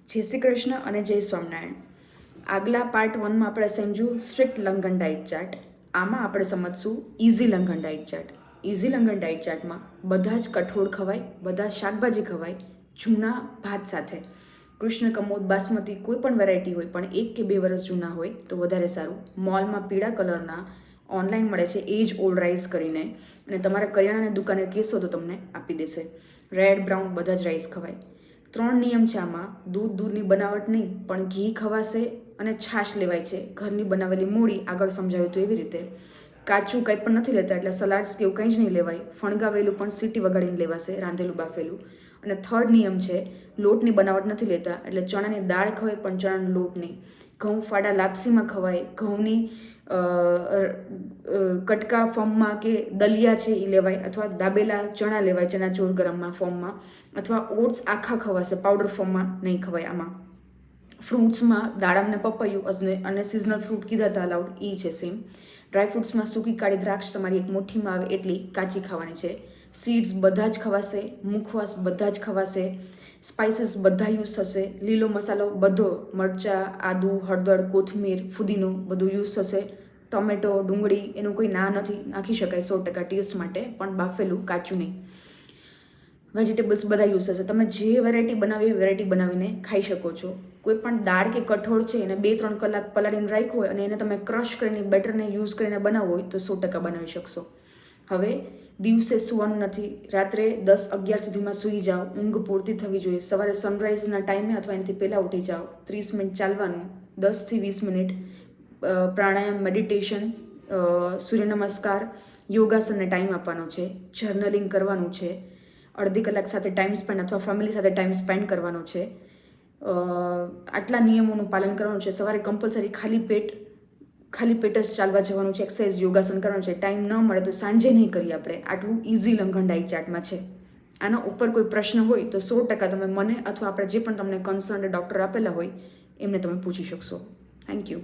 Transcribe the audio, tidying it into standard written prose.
જય શ્રી કૃષ્ણ અને જય સ્વામિનારાયણ. આગલા પાર્ટ 1માં આપણે સમજ્યું સ્ટ્રિક્ટ લંઘન ડાયટ ચાર્ટ. આમાં આપણે સમજશું ઇઝી લંઘન ડાયટ ચાર્ટ. ઇઝી લંઘન ડાયટ ચાર્ટમાં બધા જ કઠોળ ખવાય, બધા શાકભાજી ખવાય, જૂના ભાત સાથે. કૃષ્ણ કમોદ બાસમતી કોઈ પણ વેરાયટી હોય, પણ 1 કે 2 વર્ષ જૂના હોય તો વધારે સારું. મોલમાં પીળા કલરના ઓનલાઈન મળે છે, એજ ઓલ્ડ રાઈસ કરીને, અને તમારા કરિયાણાની દુકાને કહેશો તો તમને આપી દેશે. રેડ બ્રાઉન બધા જ રાઈસ ખવાય. 3 નિયમ છે આમાં. દૂધની બનાવટ નહીં, પણ ઘી ખવાશે અને છાશ લેવાય છે, ઘરની બનાવેલી મૂળી, આગળ સમજાવ્યું તો એવી રીતે. કાચું કંઈ પણ નથી લેતા, એટલે સલાડ્સ કે એવું કંઈ જ નહીં લેવાય. ફણગાવેલું પણ સીટી વગાડીને લેવાશે, રાંધેલું બાફેલું. અને 3rd નિયમ છે લોટની બનાવટ નથી લેતા, એટલે ચણાની દાળ ખવાય પણ ચણાનો લોટ નહીં. ઘઉં ફાડા લાપસીમાં ખવાય, ઘઉંની કટકા ફોર્મમાં કે દલિયા છે એ લેવાય, અથવા દાબેલા ચણા લેવાય ચણાચોર ગરમમાં ફોર્મમાં, અથવા ઓટ્સ આખા ખવાશે, પાવડર ફોર્મમાં નહીં ખવાય. આમાં ફ્રૂટ્સમાં દાડમ ને પપૈયું અને સિઝનલ ફ્રૂટ કીધા હતા અલાઉડ, એ છે સેમ. ડ્રાયફ્રૂટ્સમાં સૂકી કાળી દ્રાક્ષ તમારી એક મુઠ્ઠીમાં આવે એટલી કાચી ખાવાની છે. સીડ્સ બધા જ ખવાશે, મુખવાસ બધા જ ખવાશે, સ્પાઇસીસ બધા યુઝ થશે, લીલો મસાલો બધો, મરચાં, આદુ, હળદર, કોથમીર, ફુદીનો બધું યુઝ થશે. ટોમેટો, ડુંગળી એનું કોઈ ના નથી, નાખી શકાય 100% ટેસ્ટ માટે, પણ બાફેલું કાચું નહીં. વેજીટેબલ્સ બધા યુઝ થશે. તમે જે વેરાયટી બનાવી એ વેરાયટી બનાવીને ખાઈ શકો છો. કોઈ પણ દાળ કે કઠોળ છે એને 2-3 કલાક પલાળીને રાખ્યું હોય અને એને તમે ક્રશ કરીને બેટરને યુઝ કરીને બનાવવું હોય તો 100% બનાવી શકશો. હવે દિવસે સૂવાનું નથી, રાત્રે 10-11 સુધીમાં સૂઈ જાઓ, ઊંઘ પૂરતી થવી જોઈએ. સવારે સનરાઈઝના ટાઈમે અથવા એનાથી પહેલાં ઉઠી જાઓ. 30 મિનિટ ચાલવાનું, 10 થી 20 મિનિટ પ્રાણાયામ, મેડિટેશન, સૂર્ય નમસ્કાર, યોગાસનને ટાઈમ આપવાનો છે, જર્નલિંગ કરવાનું છે, અડધી કલાક સાથે ટાઈમ સ્પેન્ડ અથવા ફેમિલી સાથે ટાઈમ સ્પેન્ડ કરવાનો છે. આટલા નિયમોનું પાલન કરવાનું છે. સવારે કમ્પલસરી ખાલી પેટ જ ચાલવા જવાનું છે, એક્સરસાઇઝ યોગાસન કરવાનું છે. ટાઈમ ન મળે તો સાંજે નહીં કરીએ આપણે. આટલું ઇઝી લંઘન ડાયટ ચાર્ટમાં છે. આના ઉપર કોઈ પ્રશ્ન હોય તો 100% તમે મને અથવા આપણે જે પણ તમને કન્સર્ન ડૉક્ટર આપેલા હોય એમને તમે પૂછી શકશો. Thank you.